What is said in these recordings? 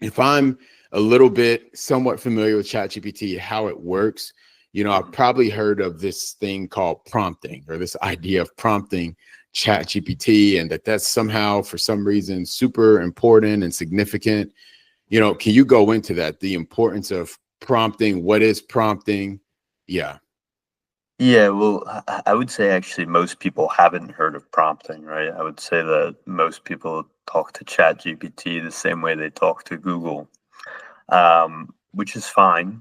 if I'm a little bit somewhat familiar with ChatGPT, how it works, I've probably heard of this thing called prompting, or this idea of prompting ChatGPT, and that's somehow, for some reason, super important and significant. Can you go into that, the importance of prompting? What is prompting? Yeah. Yeah, well, I would say actually most people haven't heard of prompting, right? I would say that most people talk to ChatGPT the same way they talk to Google, which is fine.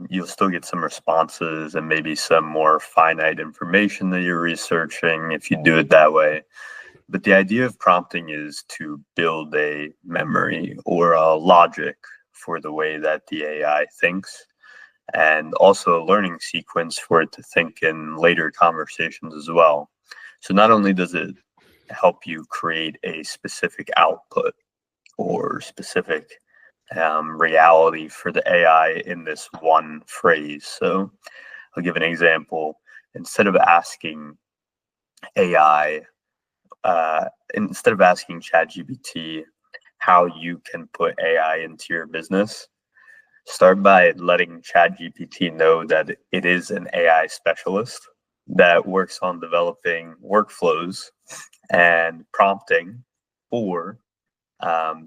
You'll still get some responses and maybe some more finite information that you're researching if you do it that way. But the idea of prompting is to build a memory or a logic for the way that the AI thinks, and also a learning sequence for it to think in later conversations as well. So not only does it help you create a specific output or specific reality for the AI in this one phrase. So I'll give an example. Instead of asking AI, instead of asking ChatGPT how you can put AI into your business, start by letting ChatGPT know that it is an AI specialist that works on developing workflows and prompting for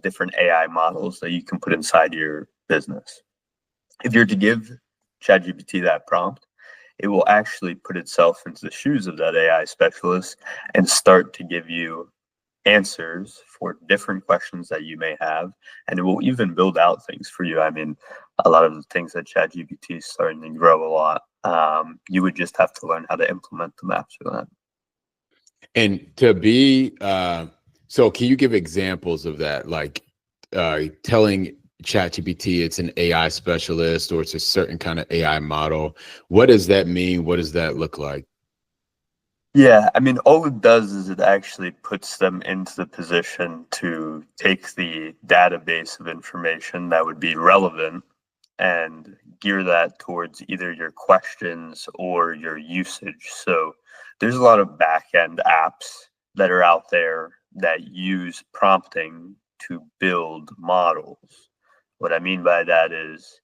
different AI models that you can put inside your business. If you're to give ChatGPT that prompt, it will actually put itself into the shoes of that AI specialist and start to give you answers for different questions that you may have, and it will even build out things for you. I mean, a lot of the things that ChatGPT is starting to grow a lot. You would just have to learn how to implement them after that. And to be so can you give examples of that, like telling ChatGPT it's an AI specialist or it's a certain kind of AI model? What does that mean? What does that look like? Yeah, I mean, all it does is it actually puts them into the position to take the database of information that would be relevant and gear that towards either your questions or your usage. So there's a lot of back-end apps that are out there that use prompting to build models. What I mean by that is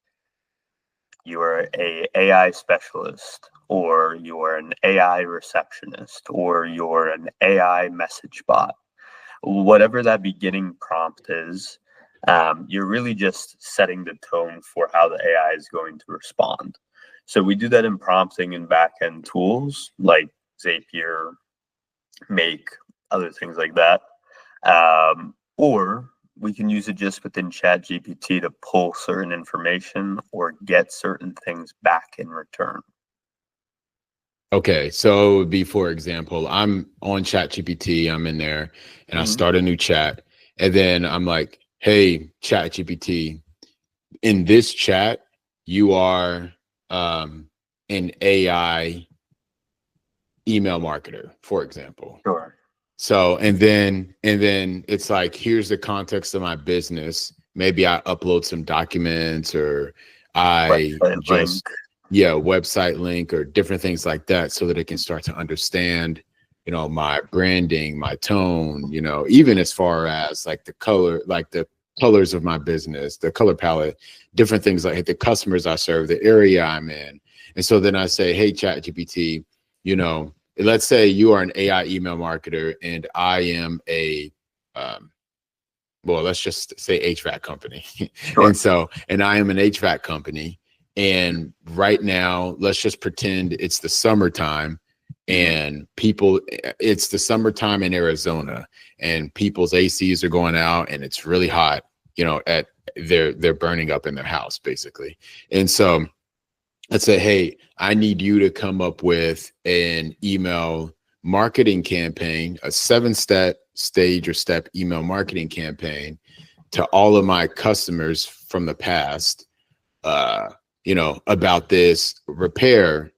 you're an AI specialist, or you're an AI receptionist, or you're an AI message bot. Whatever that beginning prompt is, you're really just setting the tone for how the AI is going to respond. So we do that in prompting and backend tools like Zapier, Make, other things like that. Or we can use it just within ChatGPT to pull certain information or get certain things back in return. Okay, so it would be, for example, I'm on ChatGPT, I'm in there, and I start a new chat, and then I'm like, hey, ChatGPT, in this chat, you are an AI email marketer, for example. Sure. So, and then it's like, here's the context of my business. Maybe I upload some documents, or I Website just, link. website link, or different things like that, so that it can start to understand, my branding, my tone, even as far as like the colors of my business, the color palette, different things like the customers I serve, the area I'm in. And so then I say, hey, ChatGPT, let's say you are an AI email marketer and I am a, well, let's just say HVAC company. Sure. And I am an HVAC company. And right now, let's just pretend it's the summertime, and it's the summertime in Arizona, and people's ACs are going out and it's really hot, they're burning up in their house basically. And so let's say, hey, I need you to come up with an email marketing campaign, a 7-step email marketing campaign to all of my customers from the past, about this repair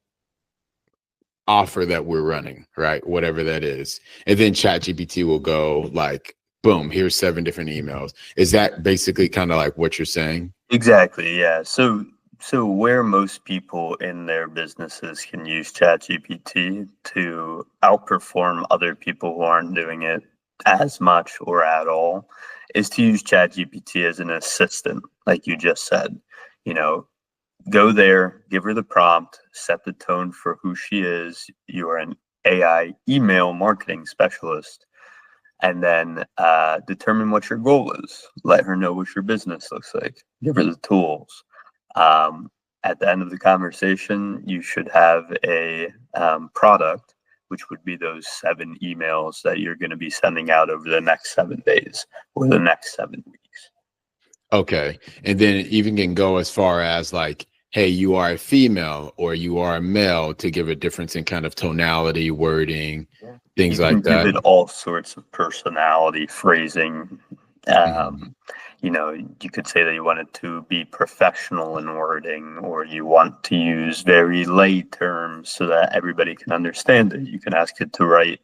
offer that we're running, right? Whatever that is. And then ChatGPT will go like, boom, here's 7 different emails. Is that basically kind of like what you're saying? Exactly, yeah. So where most people in their businesses can use ChatGPT to outperform other people who aren't doing it as much or at all is to use ChatGPT as an assistant, like you just said. You know, go there, give her the prompt, set the tone for who she is. You are an AI email marketing specialist, and then determine what your goal is. Let her know what your business looks like. Give her the tools. At the end of the conversation, you should have a product, which would be those 7 emails that you're going to be sending out over the next 7 days or the next 7 weeks. Okay. And then it even can go as far as like, hey, you are a female or you are a male, to give a difference in kind of tonality, wording, things You can like that. give it all sorts of personality, phrasing. You know, you could say that you want it to be professional in wording, or you want to use very lay terms so that everybody can understand it. You can ask it to write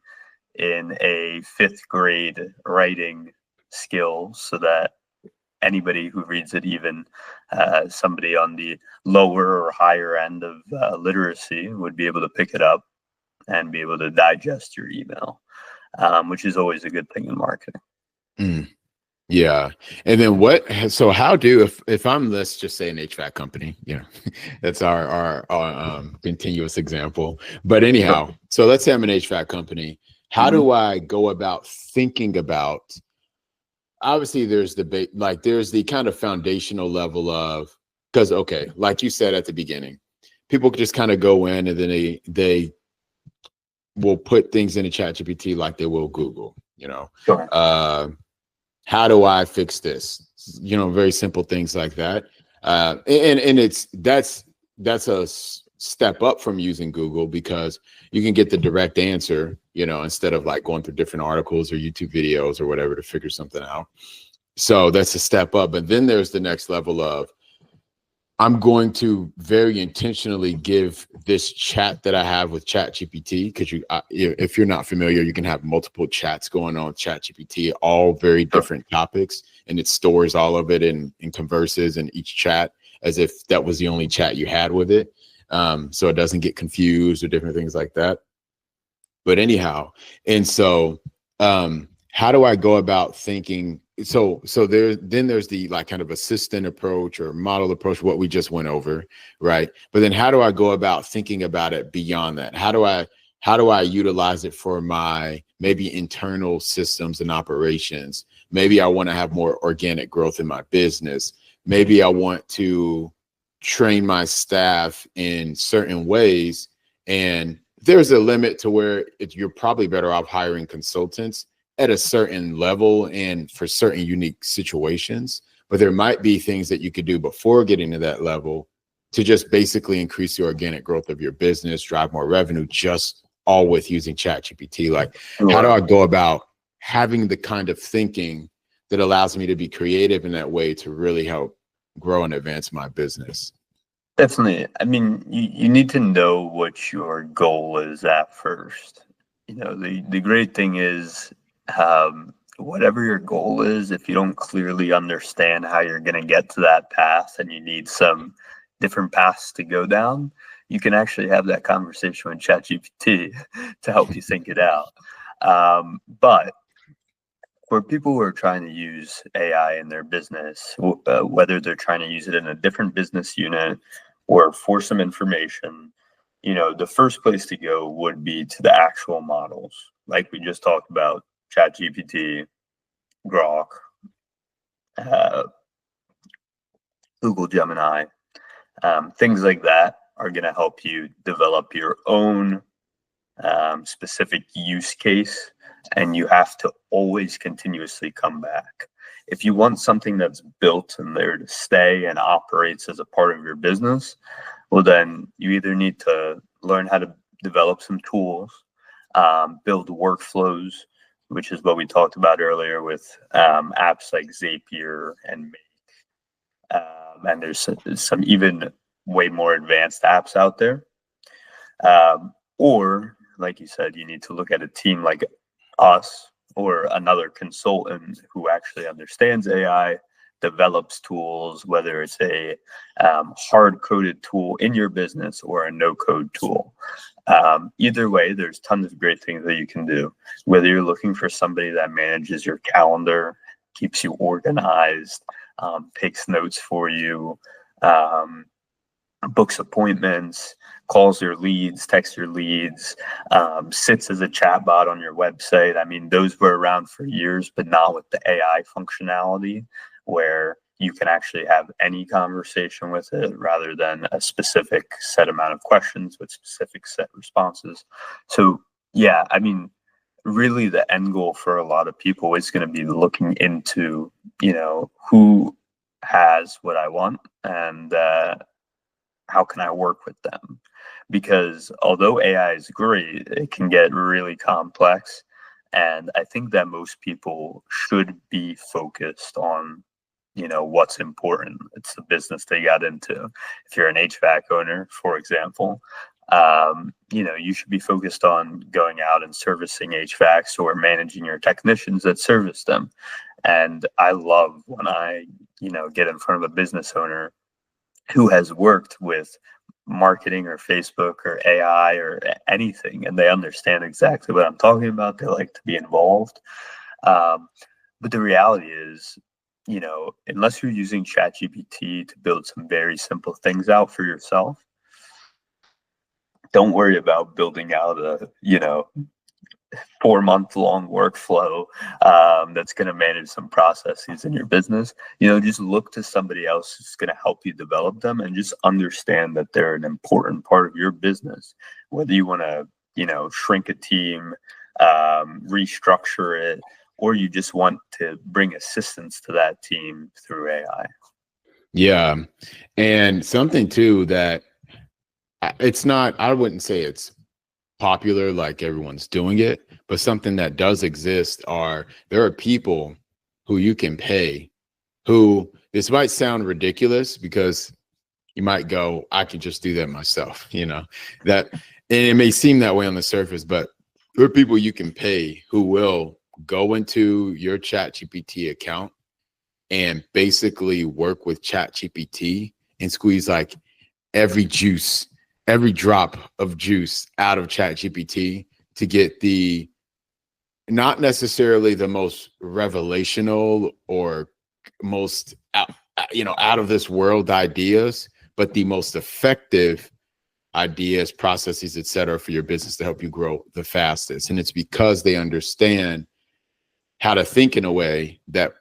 in a 5th grade writing skill so that anybody who reads it, even somebody on the lower or higher end of literacy, would be able to pick it up and be able to digest your email, which is always a good thing in marketing. Yeah. And then so how if I'm, let's just say, an HVAC company, you know, that's our continuous example. But anyhow, so let's say I'm an HVAC company. How do I go about thinking about, obviously there's debate, like there's the kind of foundational level of, because, okay, like you said at the beginning, people just kind of go in and then they will put things into ChatGPT like they will Google, you know. Sure. How do I fix this? You know, very simple things like that. And that's a step up from using Google, because you can get the direct answer, you know, instead of like going through different articles or YouTube videos or whatever to figure something out. So that's a step up. But then there's the next level of, I'm going to very intentionally give this chat that I have with ChatGPT, because if you're not familiar, you can have multiple chats going on with ChatGPT, all very different topics, and it stores all of it and converses in each chat as if that was the only chat you had with it, so it doesn't get confused or different things like that. But anyhow, and so how do I go about thinking? So there's the like kind of assistant approach or model approach, what we just went over, right? But then how do I go about thinking about it beyond that? How do I utilize it for my maybe internal systems and operations? Maybe I want to have more organic growth in my business. Maybe I want to train my staff in certain ways, and there's a limit to where you're probably better off hiring consultants at a certain level and for certain unique situations. But there might be things that you could do before getting to that level to just basically increase the organic growth of your business, drive more revenue, just all with using ChatGPT. Like, how do I go about having the kind of thinking that allows me to be creative in that way to really help grow and advance my business? Definitely. I mean, you need to know what your goal is at first. You know, the great thing is, whatever your goal is, if you don't clearly understand how you're going to get to that path and you need some different paths to go down, you can actually have that conversation with ChatGPT to help you think it out. But for people who are trying to use AI in their business, whether they're trying to use it in a different business unit or for some information, you know, the first place to go would be to the actual models, like we just talked about. ChatGPT, Grok, Google Gemini, things like that are going to help you develop your own specific use case, and you have to always continuously come back. If you want something that's built and there to stay and operates as a part of your business, well, then you either need to learn how to develop some tools, build workflows, which is what we talked about earlier with apps like Zapier and Make. And there's some even way more advanced apps out there. Or, like you said, you need to look at a team like us or another consultant who actually understands AI, develops tools, whether it's a hard-coded tool in your business or a no-code tool. Either way, there's tons of great things that you can do. Whether you're looking for somebody that manages your calendar, keeps you organized, takes notes for you, books appointments, calls your leads, texts your leads, sits as a chatbot on your website. I mean, those were around for years, but not with the AI functionality where you can actually have any conversation with it rather than a specific set amount of questions with specific set responses. So yeah, I mean, really the end goal for a lot of people is going to be looking into, who has what I want and how can I work with them? Because although AI is great, it can get really complex. And I think that most people should be focused on, what's important. It's the business they got into. If you're an HVAC owner, for example, you should be focused on going out and servicing HVACs or managing your technicians that service them. And I love when I, get in front of a business owner who has worked with marketing or Facebook or AI or anything, and they understand exactly what I'm talking about. They like to be involved. But the reality is, unless you're using ChatGPT to build some very simple things out for yourself, don't worry about building out a, 4-month-long workflow that's going to manage some processes in your business. Just look to somebody else who's going to help you develop them, and just understand that they're an important part of your business. Whether you want to, shrink a team, restructure it, or you just want to bring assistance to that team through AI. Yeah. And something too that it's not, I wouldn't say it's popular like everyone's doing it, but something that does exist there are people who you can pay who, this might sound ridiculous because you might go, I can just do that myself, that, and it may seem that way on the surface, but there are people you can pay who will go into your ChatGPT account and basically work with ChatGPT and squeeze like every drop of juice out of ChatGPT to get the, not necessarily the most revelational or most out of this world ideas, but the most effective ideas, processes, etc., for your business to help you grow the fastest. And it's because they understand how to think in a way that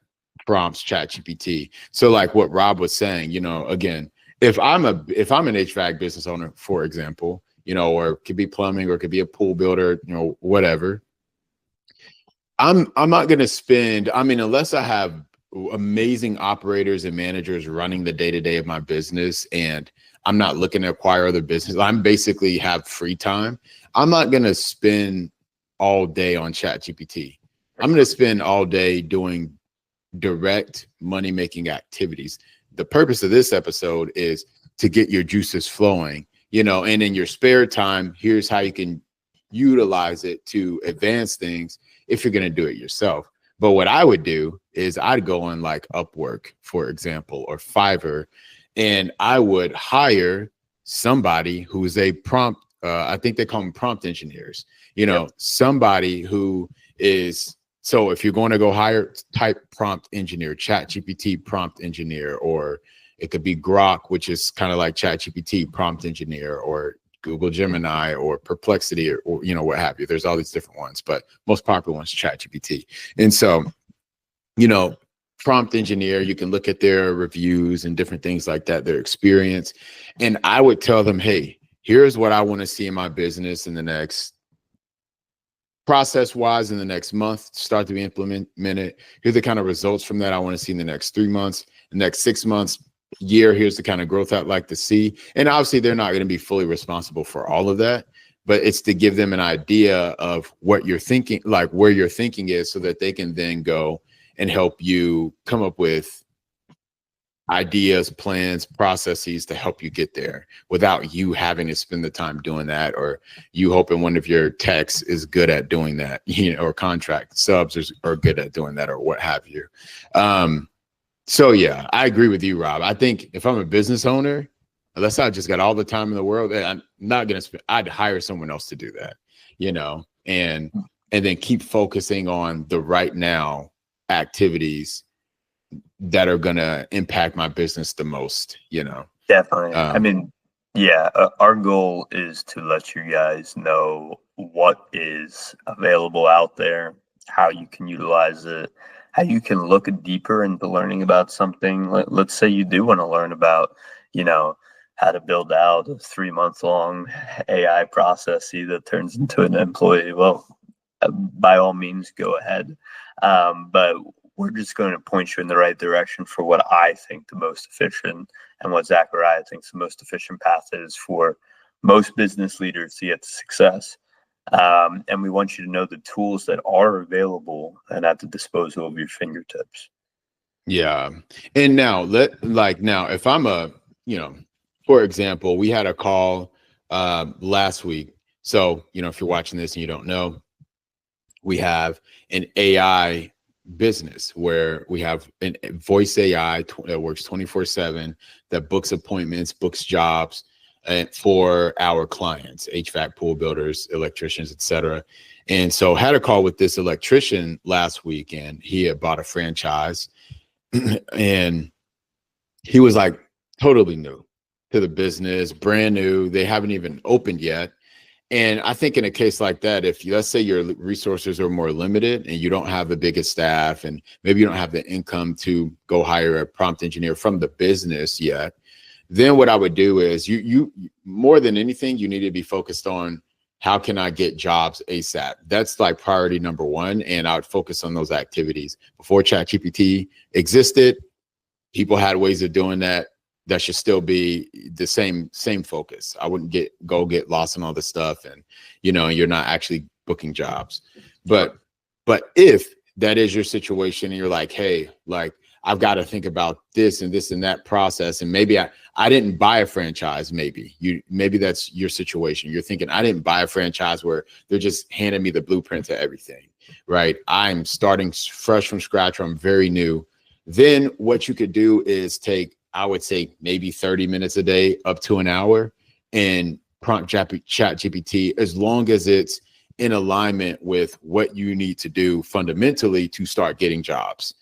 prompts ChatGPT. So like what Rob was saying, again, if I'm an HVAC business owner, for example, or it could be plumbing, or it could be a pool builder, whatever, I'm not going to spend, unless I have amazing operators and managers running the day-to-day of my business, and I'm not looking to acquire other business, I'm basically have free time. I'm not going to spend all day on ChatGPT. I'm going to spend all day doing direct money-making activities. The purpose of this episode is to get your juices flowing, and in your spare time, here's how you can utilize it to advance things if you're going to do it yourself. But what I would do is I'd go on like Upwork, for example, or Fiverr, and I would hire somebody who's a prompt, I think they call them prompt engineers, somebody who is, so if you're going to go hire, type prompt engineer, ChatGPT prompt engineer, or it could be Grok, which is kind of like ChatGPT prompt engineer, or Google Gemini, or Perplexity, or what have you. There's all these different ones, but most popular one's ChatGPT. And so, prompt engineer, you can look at their reviews and different things like that, their experience. And I would tell them, hey, here's what I want to see in my business in the next, process-wise, in the next month, start to be implemented. Here's the kind of results from that I want to see in the next 3 months, the next 6 months, year. Here's the kind of growth I'd like to see. And obviously, they're not going to be fully responsible for all of that, but it's to give them an idea of what you're thinking, like where your thinking is, so that they can then go and help you come up with ideas, plans, processes to help you get there without you having to spend the time doing that, or you hoping one of your techs is good at doing that, or contract subs are good at doing that, or what have you. So yeah, I agree with you, Rob. I think if I'm a business owner, unless I just got all the time in the world, I'm not going to spend, I'd hire someone else to do that, and then keep focusing on the right now activities that are going to impact my business the most, Definitely. I mean, yeah, our goal is to let you guys know what is available out there, how you can utilize it, how you can look deeper into learning about something. Let's say you do want to learn about, how to build out a 3-month long AI process that turns into an employee. Well, by all means, go ahead. But we're just going to point you in the right direction for what I think the most efficient and what Zechariah thinks the most efficient path is for most business leaders to get to success. And we want you to know the tools that are available and at the disposal of your fingertips. Yeah. And now if I'm for example, we had a call last week. So, if you're watching this and you don't know, we have an AI business where we have a voice AI that works 24/7, that books appointments, books jobs for our clients, HVAC, pool builders, electricians, etc. And so had a call with this electrician last week, and he had bought a franchise and he was like totally new to the business, brand new. They haven't even opened yet. And I think in a case like that, if let's say your resources are more limited and you don't have the biggest staff and maybe you don't have the income to go hire a prompt engineer from the business yet, then what I would do is you more than anything, you need to be focused on how can I get jobs ASAP? That's like priority number one. And I would focus on those activities. Before ChatGPT existed, people had ways of doing that. That should still be the same focus. I wouldn't get lost in all this stuff and you're not actually booking jobs. But if that is your situation and you're like, hey, like I've got to think about this and that process, and maybe I didn't buy a franchise, maybe that's your situation. You're thinking I didn't buy a franchise where they're just handing me the blueprint to everything, right? I'm starting fresh from scratch, or I'm very new. Then what you could do is take, I would say maybe 30 minutes a day up to an hour and prompt ChatGPT, as long as it's in alignment with what you need to do fundamentally to start getting jobs,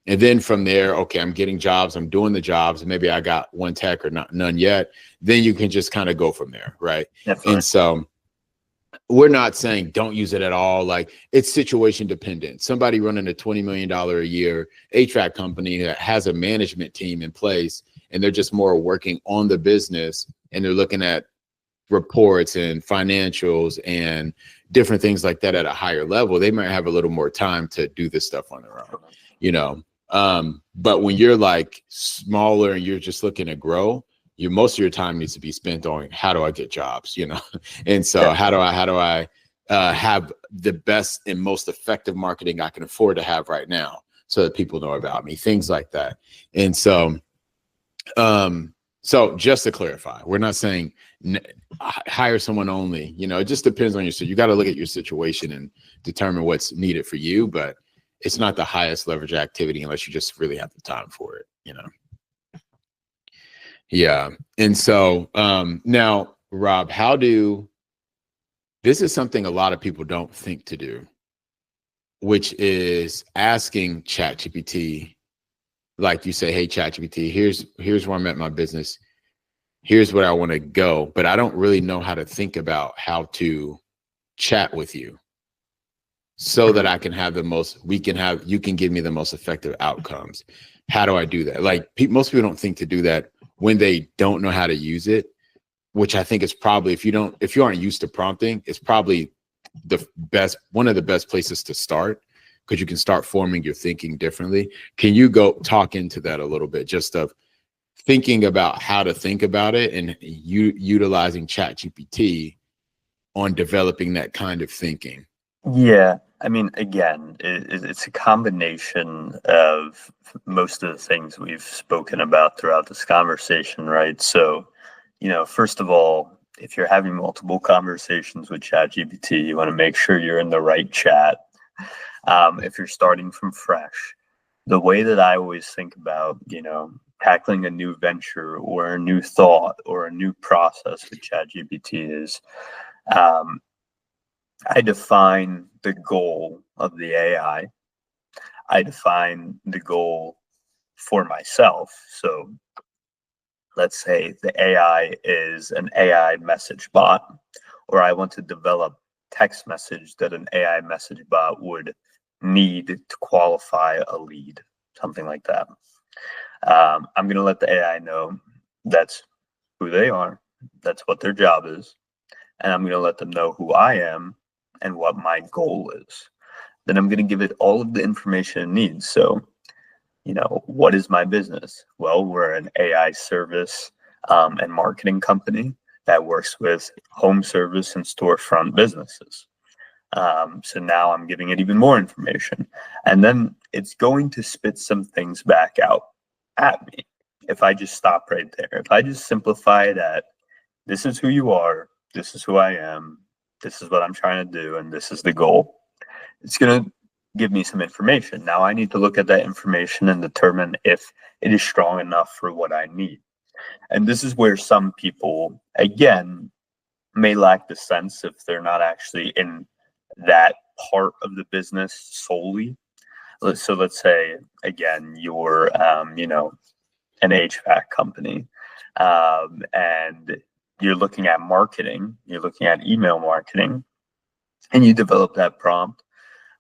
and then from there, okay, I'm getting jobs, I'm doing the jobs, and maybe I got one tech or none yet. Then you can just kind of go from there, right? Definitely. And so we're not saying don't use it at all. Like, it's situation dependent. Somebody running a $20 million a year HVAC company that has a management team in place, and they're just more working on the business, and they're looking at reports and financials and different things like that at a higher level, they might have a little more time to do this stuff on their own, but when you're like smaller and you're just looking to grow, most of your time needs to be spent on how do I get jobs, and so how do I have the best and most effective marketing I can afford to have right now so that people know about me, things like that. And so so just to clarify, we're not saying hire someone only, it just depends on you got to look at your situation and determine what's needed for you, but it's not the highest leverage activity unless you just really have the time for it, Yeah. And so now, Rob, this is something a lot of people don't think to do, which is asking ChatGPT, like you say, hey, ChatGPT, here's where I'm at in my business. Here's where I want to go, but I don't really know how to think about how to chat with you so that I can have you can give me the most effective outcomes. How do I do that? Like most people don't think to do that when they don't know how to use it, which I think is probably, if you aren't used to prompting, it's probably one of the best places to start, because you can start forming your thinking differently. Can you go talk into that a little bit, just of thinking about how to think about it and utilizing ChatGPT on developing that kind of thinking? Yeah. I mean, again, it's a combination of most of the things we've spoken about throughout this conversation, right? So, first of all, if you're having multiple conversations with ChatGPT, you want to make sure you're in the right chat. If you're starting from fresh, the way that I always think about, tackling a new venture or a new thought or a new process with ChatGPT is, I define the goal of the AI. I define the goal for myself. So let's say the AI is an AI message bot, or I want to develop text message that an AI message bot would need to qualify a lead, something like that. I'm going to let the AI know that's who they are, that's what their job is, and I'm going to let them know who I am and what my goal is. Then I'm going to give it all of the information it needs. So, what is my business? Well, we're an AI service and marketing company that works with home service and storefront businesses. So now I'm giving it even more information. And then it's going to spit some things back out at me if I just stop right there. If I just simplify it at, this is who you are, this is who I am, this is what I'm trying to do, and this is the goal, it's going to give me some information. Now I need to look at that information and determine if it is strong enough for what I need. And this is where some people, again, may lack the sense if they're not actually in that part of the business solely. So let's say, again, you're, an HVAC company, and you're looking at marketing, you're looking at email marketing, and you develop that prompt.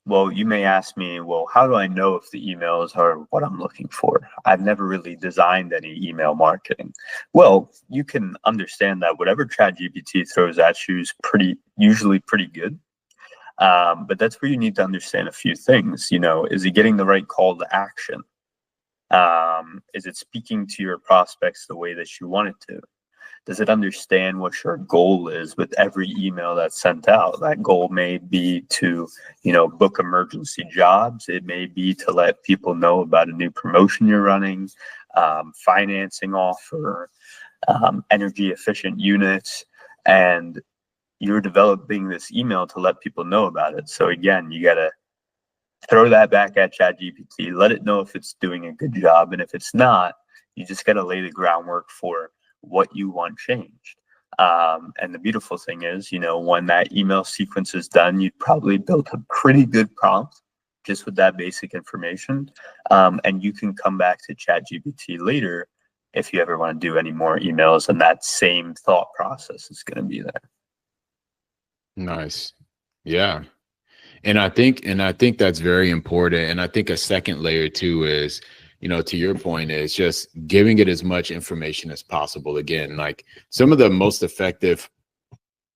Well, you may ask me, well, how do I know if the emails are what I'm looking for? I've never really designed any email marketing. Well, you can understand that whatever ChatGPT throws at you is usually pretty good. But that's where you need to understand a few things. Is it getting the right call to action? Is it speaking to your prospects the way that you want it to? Does it understand what your goal is with every email that's sent out? That goal may be to, book emergency jobs. It may be to let people know about a new promotion you're running, financing offer, energy efficient units, and you're developing this email to let people know about it. So again, you got to throw that back at ChatGPT, let it know if it's doing a good job. And if it's not, you just got to lay the groundwork for what you want changed. And the beautiful thing is, when that email sequence is done, you'd probably built a pretty good prompt just with that basic information. And you can come back to ChatGPT later if you ever want to do any more emails, and that same thought process is going to be there. Nice. Yeah. And I think that's very important. And I think a second layer too is, to your point, is just giving it as much information as possible. Again, like some of the most effective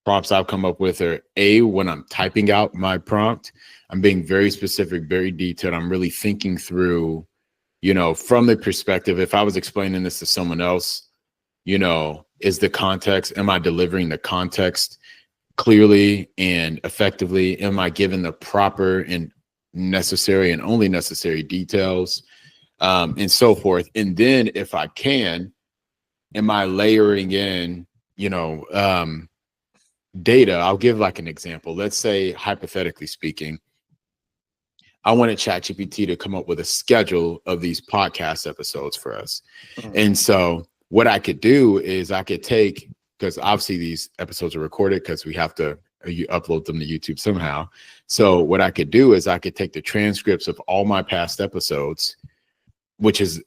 prompts I've come up with are when I'm typing out my prompt, I'm being very specific, very detailed. I'm really thinking through, from the perspective, if I was explaining this to someone else, is the context, am I delivering the context clearly and effectively? Am I given the proper and necessary and only necessary details, and so forth? And then if I can, am I layering in, data? I'll give like an example. Let's say, hypothetically speaking, I wanted ChatGPT to come up with a schedule of these podcast episodes for us. Mm-hmm. And so what I could do is I could take, because obviously these episodes are recorded because we have to upload them to YouTube somehow. So what I could do is I could take the transcripts of all my past episodes, which is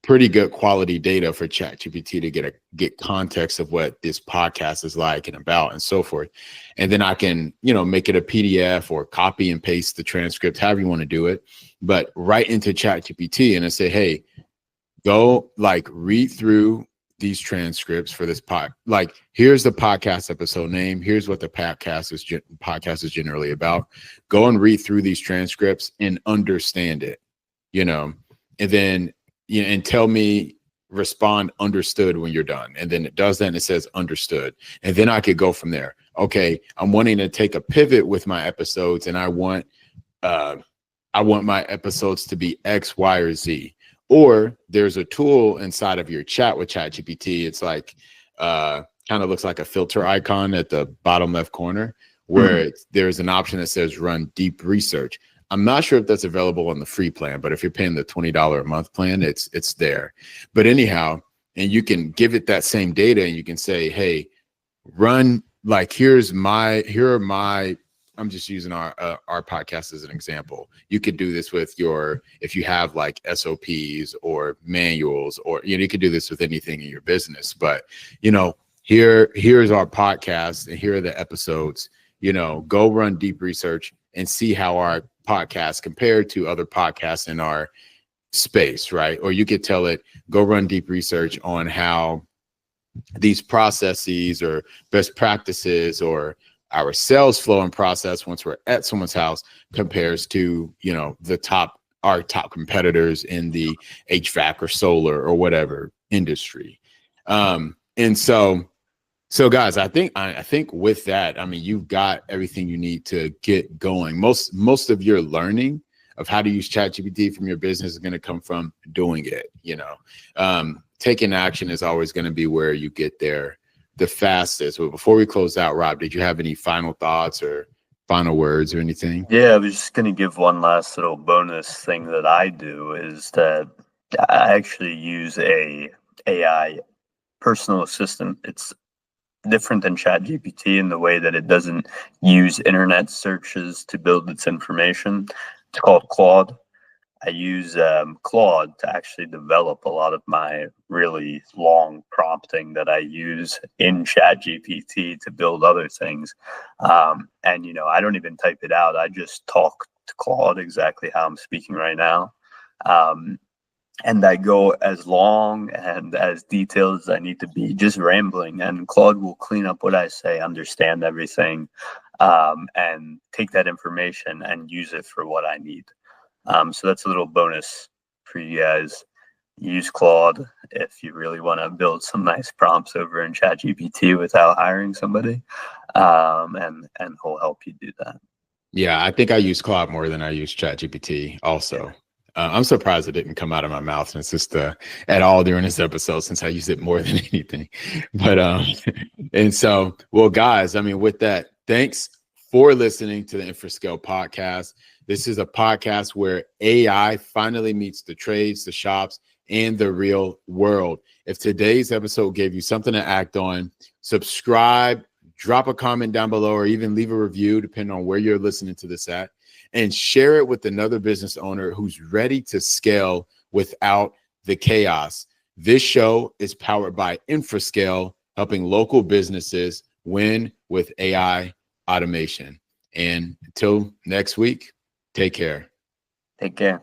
pretty good quality data for ChatGPT to get context of what this podcast is like and about and so forth. And then I can, make it a PDF or copy and paste the transcript, however you want to do it, but right into ChatGPT and I say, hey, go read through these transcripts for this here's the podcast episode name. Here's what the podcast is generally about. Go and read through these transcripts and understand it, and then, and tell me, respond understood when you're done. And then it does that and it says understood. And then I could go from there. Okay, I'm wanting to take a pivot with my episodes and I want my episodes to be X, Y, or Z. Or there's a tool inside of your chat with ChatGPT. It's like kind of looks like a filter icon at the bottom left corner where there's an option that says run deep research. I'm not sure if that's available on the free plan, but if you're paying the $20 a month plan, it's there. But anyhow, and you can give it that same data and you can say, hey, run, here are my I'm just using our podcast as an example. You could do this with if you have like SOPs or manuals, or, you could do this with anything in your business. But, here's our podcast, and here are the episodes. Go run deep research and see how our podcast compared to other podcasts in our space, right? Or you could tell it, go run deep research on how these processes or best practices or our sales flow and process once we're at someone's house compares to, our top competitors in the HVAC or solar or whatever industry. And so guys, I think with that, you've got everything you need to get going. Most of your learning of how to use ChatGPT from your business is going to come from doing it. Taking action is always going to be where you get there the fastest. But before we close out, Rob, did you have any final thoughts or final words or anything? Yeah, I was just going to give one last little bonus thing that I do is that I actually use a AI personal assistant. It's different than ChatGPT in the way that it doesn't use internet searches to build its information. It's called Claude. I use Claude to actually develop a lot of my really long prompting that I use in ChatGPT to build other things. And, I don't even type it out. I just talk to Claude exactly how I'm speaking right now. And I go as long and as detailed as I need to be, just rambling. And Claude will clean up what I say, understand everything, and take that information and use it for what I need. So that's a little bonus for you guys. Use Claude if you really want to build some nice prompts over in ChatGPT without hiring somebody, and he'll help you do that. Yeah, I think I use Claude more than I use ChatGPT also. Yeah. I'm surprised it didn't come out of my mouth since at all during this episode, since I use it more than anything. But and so, well, guys, with that, thanks for listening to the InfraScale Podcast. This is a podcast where AI finally meets the trades, the shops, and the real world. If today's episode gave you something to act on, subscribe, drop a comment down below, or even leave a review, depending on where you're listening to this at, and share it with another business owner who's ready to scale without the chaos. This show is powered by InfraScale, helping local businesses win with AI automation. And until next week, take care. Take care.